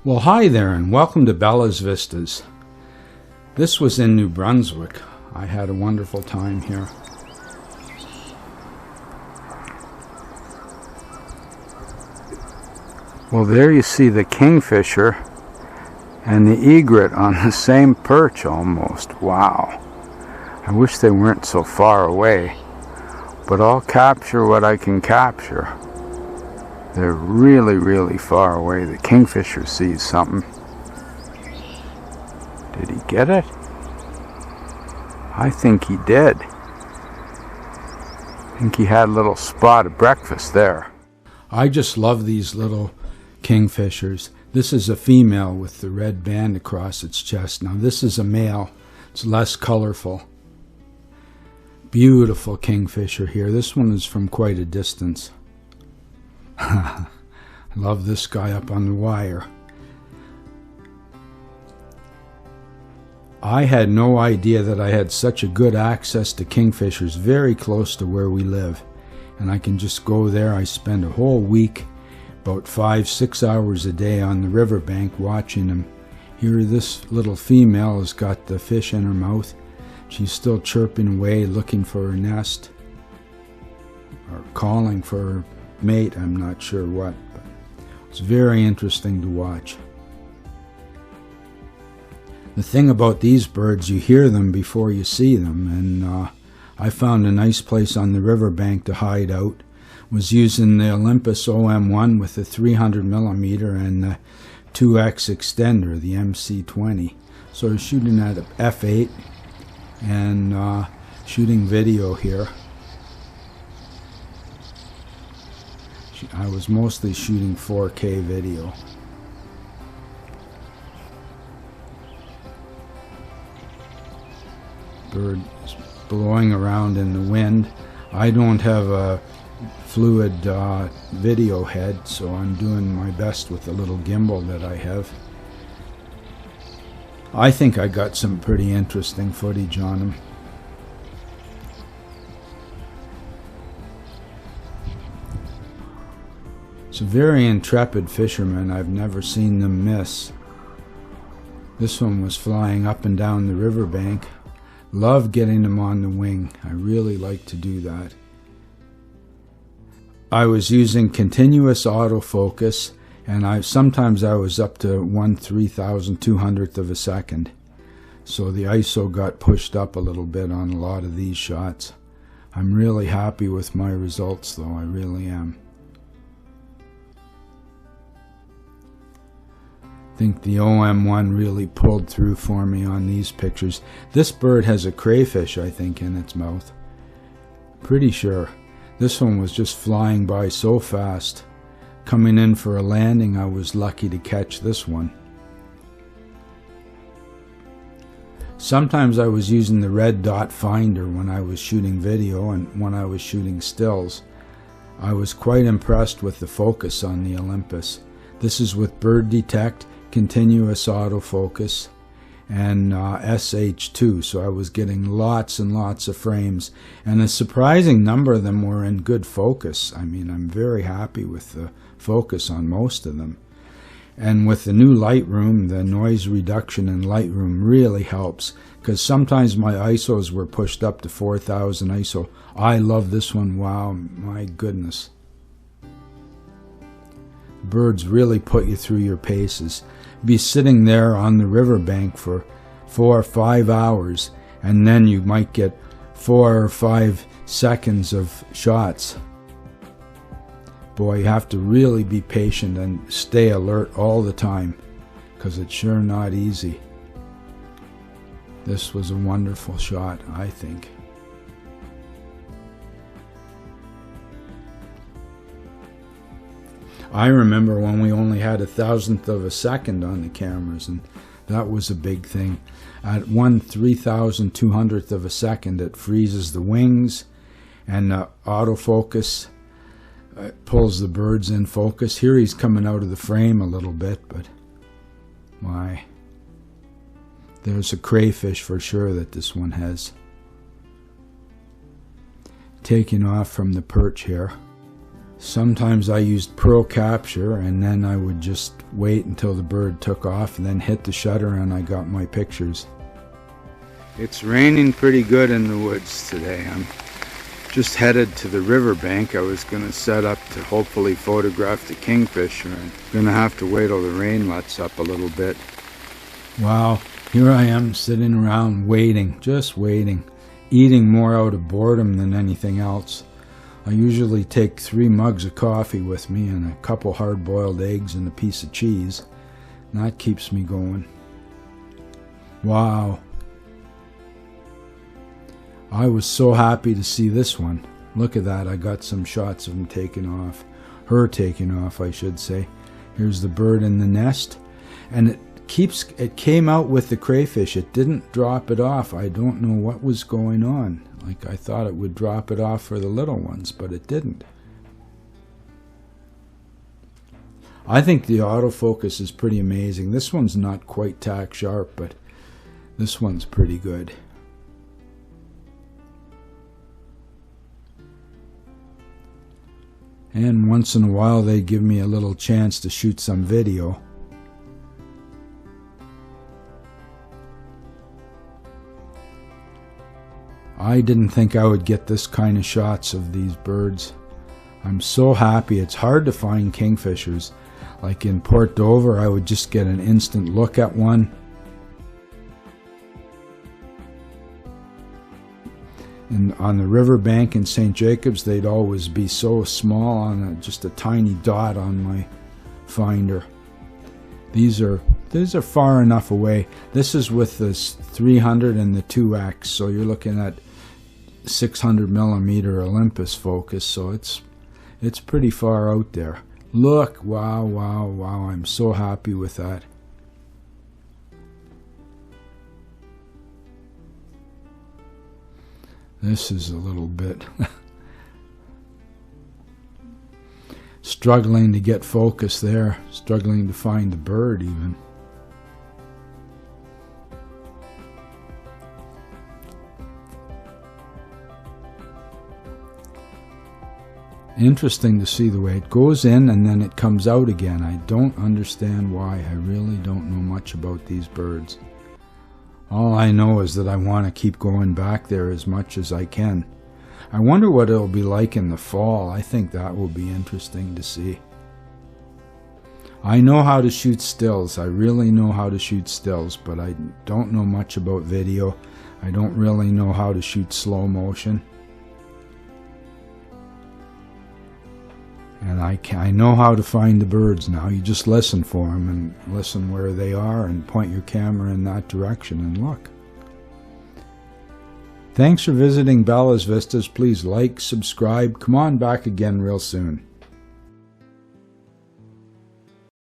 Well, hi there and welcome to Bella's Vistas. This was in New Brunswick. I had a wonderful time here. Well, there you see the kingfisher and the egret on the same perch almost. Wow. I wish they weren't so far away, but I'll capture what I can capture. They're really, really far away. The kingfisher sees something. Did he get it? I think he did. I think he had a little spot of breakfast there. I just love these little kingfishers. This is a female with the red band across its chest. Now this is a male. It's less colorful. Beautiful kingfisher here. This one is from quite a distance. I love this guy up on the wire. I had no idea that I had such a good access to kingfishers very close to where we live. And I can just go there. I spend a whole week, about 5-6 hours a day on the riverbank watching them. Here this little female has got the fish in her mouth. She's still chirping away looking for her nest. Or calling for her mate, I'm not sure what, but it's very interesting to watch. The thing about these birds, you hear them before you see them, and I found a nice place on the riverbank to hide out. Was using the Olympus OM-1 with the 300mm and the 2X extender, the MC-20. So I was shooting at f8 and shooting video here. I was mostly shooting 4K video. Bird is blowing around in the wind. I don't have a fluid video head, so I'm doing my best with the little gimbal that I have. I think I got some pretty interesting footage on him. It's a very intrepid fisherman. I've never seen them miss. This one was flying up and down the riverbank. Love getting them on the wing. I really like to do that. I was using continuous autofocus, and sometimes I was up to 1/3200th of a second. So the ISO got pushed up a little bit on a lot of these shots. I'm really happy with my results though, I really am. I think the OM-1 really pulled through for me on these pictures. This bird has a crayfish, I think, in its mouth. Pretty sure. This one was just flying by so fast. Coming in for a landing, I was lucky to catch this one. Sometimes I was using the red dot finder when I was shooting video and when I was shooting stills. I was quite impressed with the focus on the Olympus. This is with bird detect, continuous autofocus, and SH2, so I was getting lots and lots of frames, and a surprising number of them were in good focus. I mean, I'm very happy with the focus on most of them. And with the new Lightroom, the noise reduction in Lightroom really helps, because sometimes my ISOs were pushed up to 4000 ISO. I love this one. Wow, my goodness. Birds really put you through your paces. Be sitting there on the riverbank for 4 or 5 hours, and then you might get 4 or 5 seconds of shots. Boy, you have to really be patient and stay alert all the time, because it's sure not easy. This was a wonderful shot, I think. I remember when we only had 1,000th of a second on the cameras, and that was a big thing. At 1/3200th of a second, it freezes the wings, and the autofocus pulls the birds in focus. Here he's coming out of the frame a little bit, but my, there's a crayfish for sure that this one has. Taking off from the perch here. Sometimes I used Procapture, and then I would just wait until the bird took off and then hit the shutter and I got my pictures. It's raining pretty good in the woods today. I'm just headed to the riverbank. I was going to set up to hopefully photograph the kingfisher. I'm going to have to wait till the rain lets up a little bit. Wow, here I am sitting around waiting, just waiting, eating more out of boredom than anything else. I usually take 3 mugs of coffee with me and a couple hard-boiled eggs and a piece of cheese. And that keeps me going. Wow. I was so happy to see this one. Look at that, I got some shots of him taking off. Her taking off, I should say. Here's the bird in the nest. And it came out with the crayfish. It didn't drop it off. I don't know what was going on. Like, I thought it would drop it off for the little ones, but it didn't. I think the autofocus is pretty amazing. This one's not quite tack sharp, but this one's pretty good. And once in a while they give me a little chance to shoot some video. I didn't think I would get this kind of shots of these birds. I'm so happy. It's hard to find kingfishers. Like in Port Dover, I would just get an instant look at one. And on the riverbank in St. Jacobs, they'd always be so small on just a tiny dot on my finder. These are far enough away. This is with this 300 and the 2x, so you're looking at 600 millimeter Olympus focus, so it's pretty far out there. Look, wow, wow, wow, I'm so happy with that. This is a little bit struggling to get focus there, struggling to find the bird even. Interesting to see the way it goes in and then it comes out again. I don't understand why. I really don't know much about these birds. All I know is that I want to keep going back there as much as I can. I wonder what it'll be like in the fall. I think that will be interesting to see. I know how to shoot stills. I really know how to shoot stills, but I don't know much about video. I don't really know how to shoot slow motion. And I know how to find the birds now. You just listen for them and listen where they are and point your camera in that direction and look. Thanks for visiting Bella's Vistas. Please like, subscribe. Come on back again real soon.